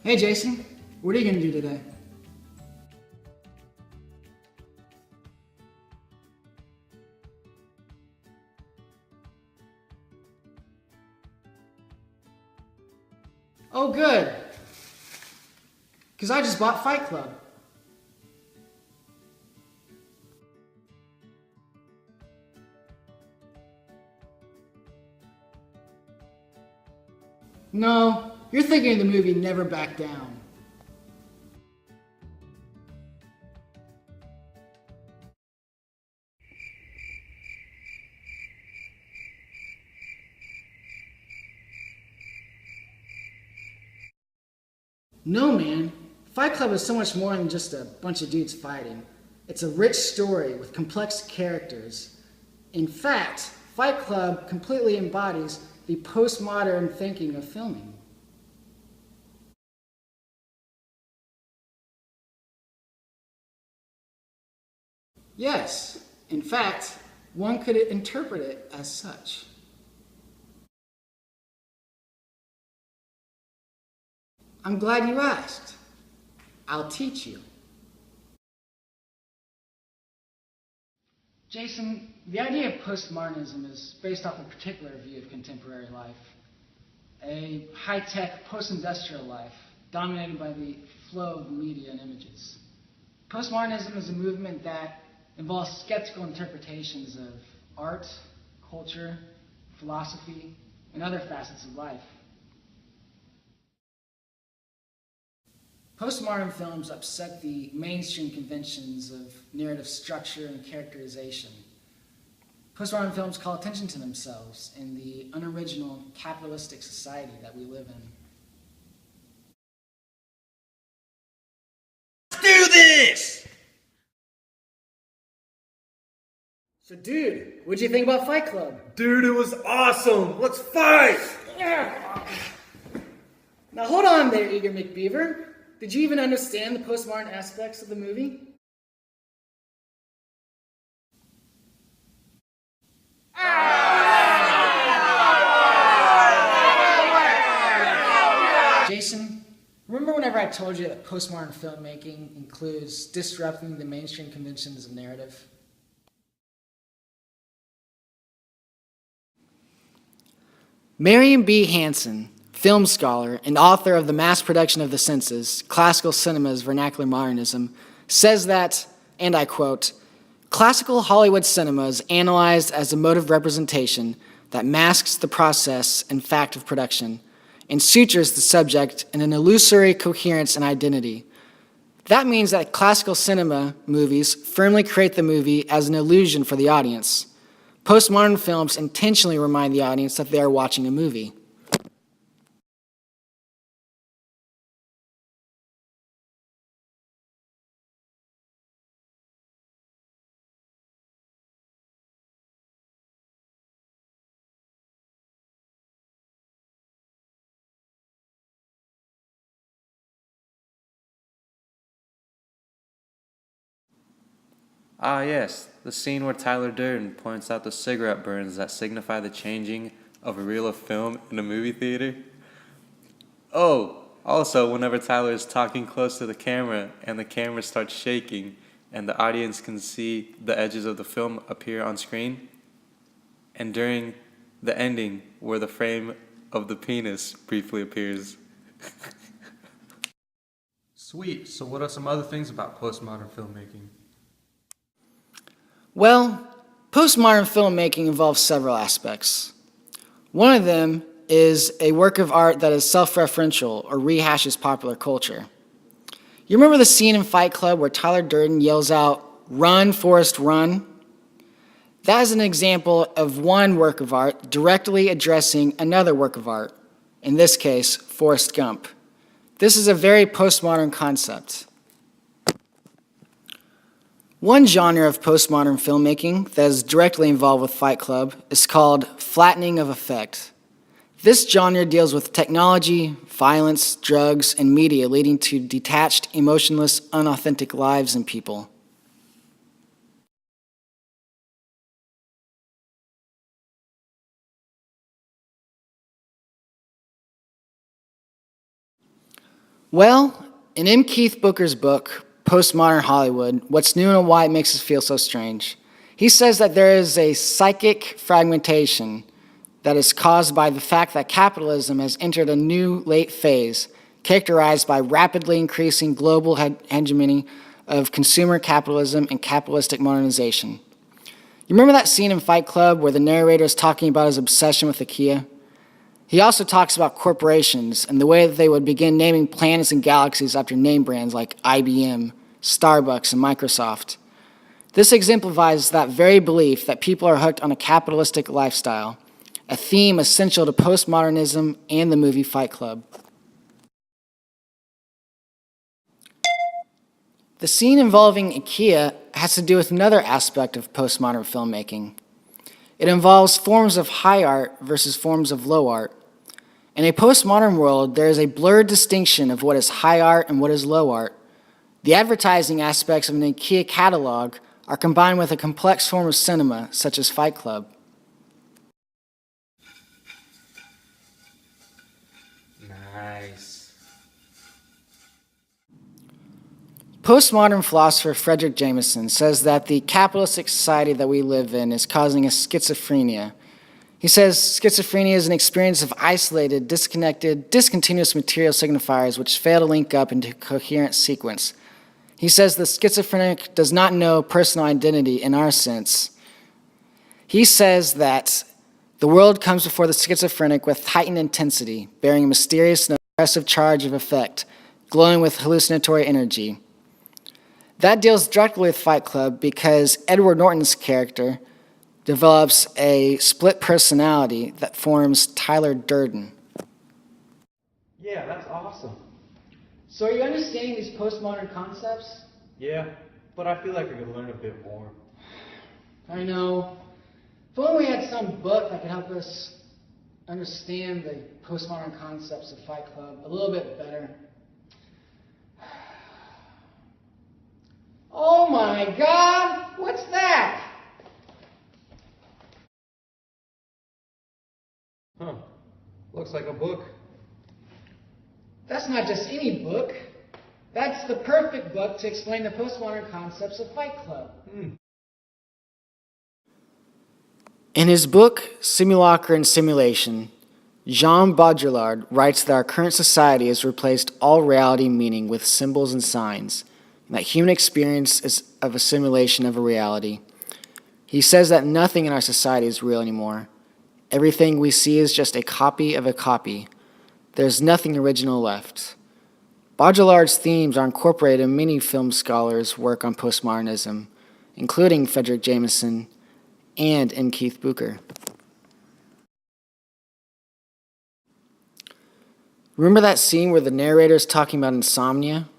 Hey Jason, what are you going to do today? Oh good, because I just bought Fight Club. No, you're thinking of the movie Never Back Down. No, man. Fight Club is so much more than just a bunch of dudes fighting. It's a rich story with complex characters. In fact, Fight Club completely embodies the postmodern thinking of filming. Yes, in fact, one could interpret it as such. I'm glad you asked. I'll teach you. Jason, the idea of postmodernism is based off a particular view of contemporary life. A high-tech, post-industrial life dominated by the flow of media and images. Postmodernism is a movement that involves skeptical interpretations of art, culture, philosophy, and other facets of life. Postmodern films upset the mainstream conventions of narrative structure and characterization. Postmodern films call attention to themselves in the unoriginal capitalistic society that we live in. Let's do this! So dude, what'd you think about Fight Club? Dude, it was awesome! Let's fight! Now hold on there, Eager McBeaver. Did you even understand the postmodern aspects of the movie? Jason, remember whenever I told you that postmodern filmmaking includes disrupting the mainstream conventions of narrative? Marion B. Hansen, film scholar and author of The Mass Production of the Senses, Classical Cinema's Vernacular Modernism, says that, and I quote, "Classical Hollywood cinema is analyzed as a mode of representation that masks the process and fact of production and sutures the subject in an illusory coherence and identity. That means that classical cinema movies firmly create the movie as an illusion for the audience. Postmodern films intentionally remind the audience that they are watching a movie." Ah, yes, the scene where Tyler Durden points out the cigarette burns that signify the changing of a reel of film in a movie theater. Oh, also, whenever Tyler is talking close to the camera and the camera starts shaking and the audience can see the edges of the film appear on screen. And during the ending, where the frame of the penis briefly appears. Sweet, so what are some other things about postmodern filmmaking? Well, postmodern filmmaking involves several aspects. One of them is a work of art that is self-referential or rehashes popular culture. You remember the scene in Fight Club where Tyler Durden yells out, "Run, Forrest, run"? That is an example of one work of art directly addressing another work of art, in this case, Forrest Gump. This is a very postmodern concept. One genre of postmodern filmmaking that is directly involved with Fight Club is called flattening of effect. This genre deals with technology, violence, drugs, and media leading to detached, emotionless, unauthentic lives and people. Well, in M. Keith Booker's book, Postmodern Hollywood, What's New and Why It Makes Us Feel So Strange, he says that there is a psychic fragmentation that is caused by the fact that capitalism has entered a new late phase characterized by rapidly increasing global hegemony of consumer capitalism and capitalistic modernization. You remember that scene in Fight Club where the narrator is talking about his obsession with IKEA? He also talks about corporations and the way that they would begin naming planets and galaxies after name brands like IBM, Starbucks, and Microsoft. This exemplifies that very belief that people are hooked on a capitalistic lifestyle, a theme essential to postmodernism and the movie Fight Club. The scene involving IKEA has to do with another aspect of postmodern filmmaking. It involves forms of high art versus forms of low art. In a postmodern world, there is a blurred distinction of what is high art and what is low art. The advertising aspects of an IKEA catalog are combined with a complex form of cinema, such as Fight Club. Nice. Postmodern philosopher Frederick Jameson says that the capitalistic society that we live in is causing a schizophrenia. He says schizophrenia is an experience of isolated, disconnected, discontinuous material signifiers which fail to link up into a coherent sequence. He says the schizophrenic does not know personal identity in our sense. He says that the world comes before the schizophrenic with heightened intensity, bearing a mysterious and oppressive charge of effect, glowing with hallucinatory energy. That deals directly with Fight Club because Edward Norton's character develops a split personality that forms Tyler Durden. Yeah, that's awesome. So are you understanding these postmodern concepts? Yeah, but I feel like I could learn a bit more. I know. If only we had some book that could help us understand the postmodern concepts of Fight Club a little bit better. Oh my God! What's that? Huh. Looks like a book. That's not just any book. That's the perfect book to explain the postmodern concepts of Fight Club. In his book, Simulacra and Simulation, Jean Baudrillard writes that our current society has replaced all reality meaning with symbols and signs, and that human experience is of a simulation of a reality. He says that nothing in our society is real anymore. Everything we see is just a copy of a copy. There's nothing original left. Baudrillard's themes are incorporated in many film scholars' work on postmodernism, including Frederick Jameson and in Keith Booker. Remember that scene where the narrator is talking about insomnia?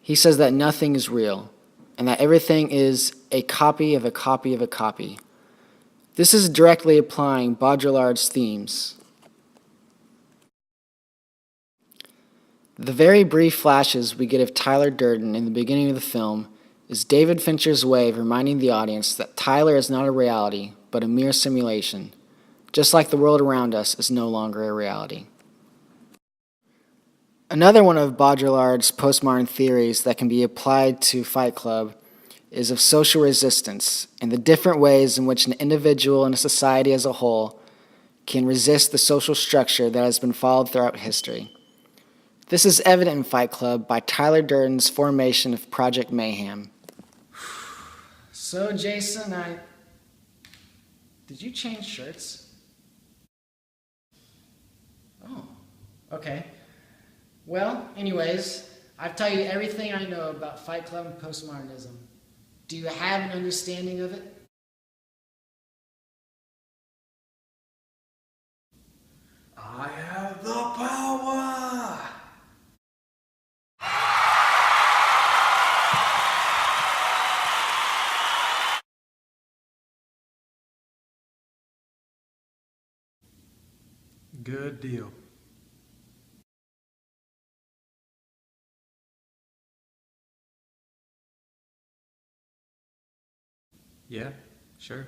He says that nothing is real, and that everything is a copy of a copy of a copy. This is directly applying Baudrillard's themes. The very brief flashes we get of Tyler Durden in the beginning of the film is David Fincher's way of reminding the audience that Tyler is not a reality, but a mere simulation, just like the world around us is no longer a reality. Another one of Baudrillard's postmodern theories that can be applied to Fight Club is of social resistance and the different ways in which an individual and a society as a whole can resist the social structure that has been followed throughout history. This is evident in Fight Club by Tyler Durden's formation of Project Mayhem. So, Jason, did you change shirts? Oh, okay. Well, anyways, I've told you everything I know about Fight Club and postmodernism. Do you have an understanding of it? I have the power! Good deal. Yeah, sure.